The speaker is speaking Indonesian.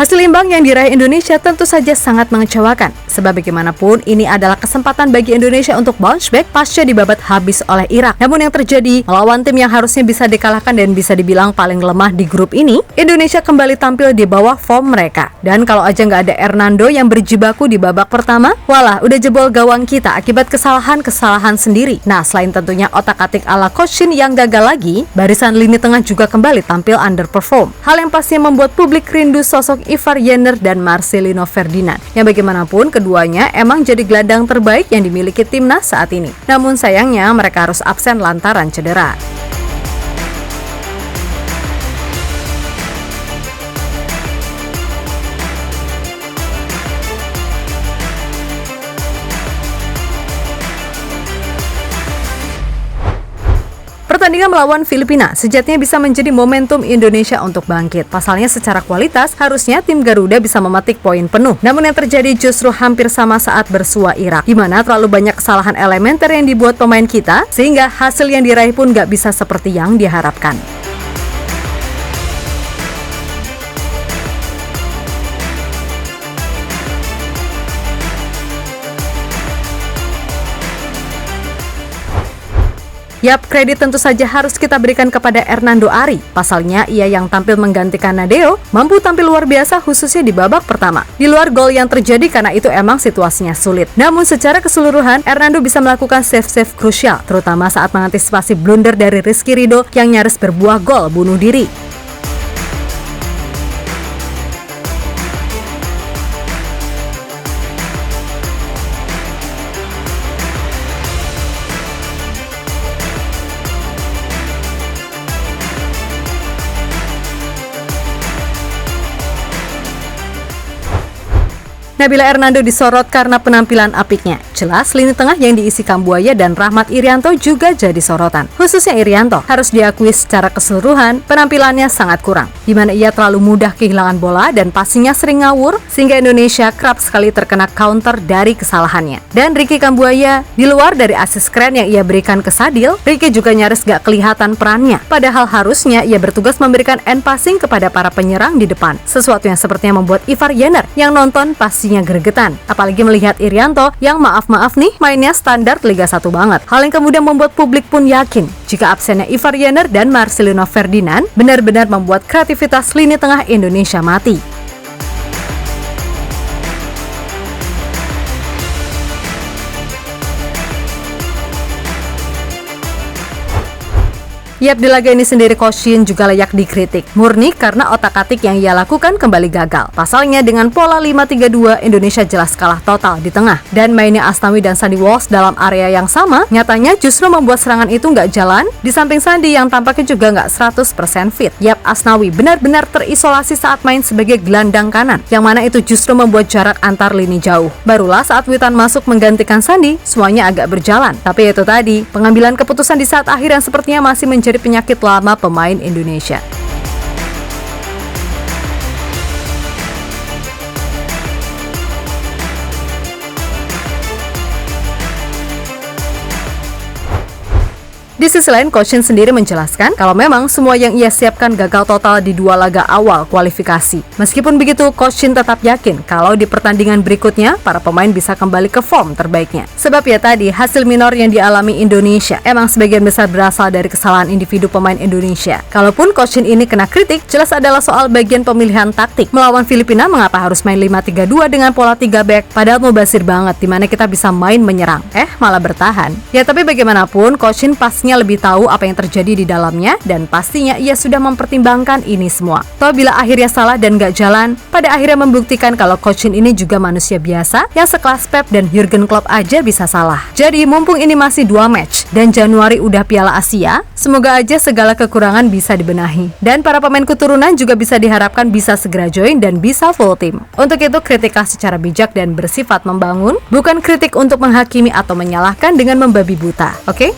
Hasil imbang yang diraih Indonesia tentu saja sangat mengecewakan, sebab bagaimanapun ini adalah kesempatan bagi Indonesia untuk bounce back pasca dibabat habis oleh Irak. Namun yang terjadi, melawan tim yang harusnya bisa dikalahkan dan bisa dibilang paling lemah di grup ini, Indonesia kembali tampil di bawah form mereka. Dan kalau aja nggak ada Hernando yang berjibaku di babak pertama, walah udah jebol gawang kita akibat kesalahan sendiri. Nah, selain tentunya otak-atik ala Coach Shin yang gagal lagi, barisan lini tengah juga kembali tampil underperform. Hal yang pastinya membuat publik rindu sosok Ivar Jenner dan Marcelino Ferdinand, yang bagaimanapun keduanya emang jadi gelandang terbaik yang dimiliki timnas saat ini. Namun sayangnya mereka harus absen lantaran cedera. Pertandingan melawan Filipina sejatinya bisa menjadi momentum Indonesia untuk bangkit. Pasalnya secara kualitas, harusnya tim Garuda bisa memetik poin penuh. Namun yang terjadi justru hampir sama saat bersua Irak, di mana terlalu banyak kesalahan elementer yang dibuat pemain kita, sehingga hasil yang diraih pun gak bisa seperti yang diharapkan. Yap, kredit tentu saja harus kita berikan kepada Hernando Ari. Pasalnya, ia yang tampil menggantikan Nadeo, mampu tampil luar biasa khususnya di babak pertama. Di luar gol yang terjadi karena itu emang situasinya sulit. Namun secara keseluruhan, Hernando bisa melakukan save-save krusial, terutama saat mengantisipasi blunder dari Rizky Ridho yang nyaris berbuah gol bunuh diri. Nabila Hernando disorot karena penampilan apiknya. Jelas lini tengah yang diisi Kambuaya dan Rahmat Irianto juga jadi sorotan. Khususnya Irianto, harus diakui secara keseluruhan penampilannya sangat kurang, di mana ia terlalu mudah kehilangan bola dan passingnya sering ngawur, sehingga Indonesia kerap sekali terkena counter dari kesalahannya. Dan Ricky Kambuaya, di luar dari asis keren yang ia berikan ke Sadil, Ricky juga nyaris gak kelihatan perannya. Padahal harusnya ia bertugas memberikan end passing kepada para penyerang di depan, sesuatu yang sepertinya membuat Ivar Jenner yang nonton pastinya gregetan, apalagi melihat Irianto yang maaf nih mainnya standar Liga 1 banget. Hal yang kemudian membuat publik pun yakin jika absennya Ivar Jenner dan Marcelino Ferdinand benar-benar membuat kreativitas lini tengah Indonesia mati. Yap, di laga ini sendiri Coach Shin juga layak dikritik, murni karena otak-atik yang ia lakukan kembali gagal. Pasalnya dengan pola 5-3-2, Indonesia jelas kalah total di tengah. Dan mainnya Asnawi dan Sandi Walsh dalam area yang sama, nyatanya justru membuat serangan itu nggak jalan, di samping Sandi yang tampaknya juga nggak 100% fit. Yap, Asnawi benar-benar terisolasi saat main sebagai gelandang kanan, yang mana itu justru membuat jarak antar lini jauh. Barulah saat Witan masuk menggantikan Sandi, semuanya agak berjalan. Tapi itu tadi, pengambilan keputusan di saat akhir yang sepertinya masih menjadi penyakit lama pemain Indonesia. Di sisi lain, Coach Shin sendiri menjelaskan kalau memang semua yang ia siapkan gagal total di 2 laga awal kualifikasi. Meskipun begitu, Coach Shin tetap yakin kalau di pertandingan berikutnya, para pemain bisa kembali ke form terbaiknya. Sebab ya tadi, hasil minor yang dialami Indonesia emang sebagian besar berasal dari kesalahan individu pemain Indonesia. Kalaupun Coach Shin ini kena kritik, jelas adalah soal bagian pemilihan taktik. Melawan Filipina, mengapa harus main 5-3-2 dengan pola 3 back? Padahal mubazir banget, dimana kita bisa main menyerang. Malah bertahan. Ya tapi bagaimanapun, Coach Shin pastinya lebih tahu apa yang terjadi di dalamnya, dan pastinya ia sudah mempertimbangkan ini semua. Toh bila akhirnya salah dan gak jalan, pada akhirnya membuktikan kalau Coach Shin ini juga manusia biasa yang sekelas Pep dan Jurgen Klopp aja bisa salah. Jadi mumpung ini masih 2 match dan Januari udah Piala Asia, semoga aja segala kekurangan bisa dibenahi. Dan para pemain keturunan juga bisa diharapkan bisa segera join dan bisa full team. Untuk itu kritiklah secara bijak dan bersifat membangun, bukan kritik untuk menghakimi atau menyalahkan dengan membabi buta. Oke?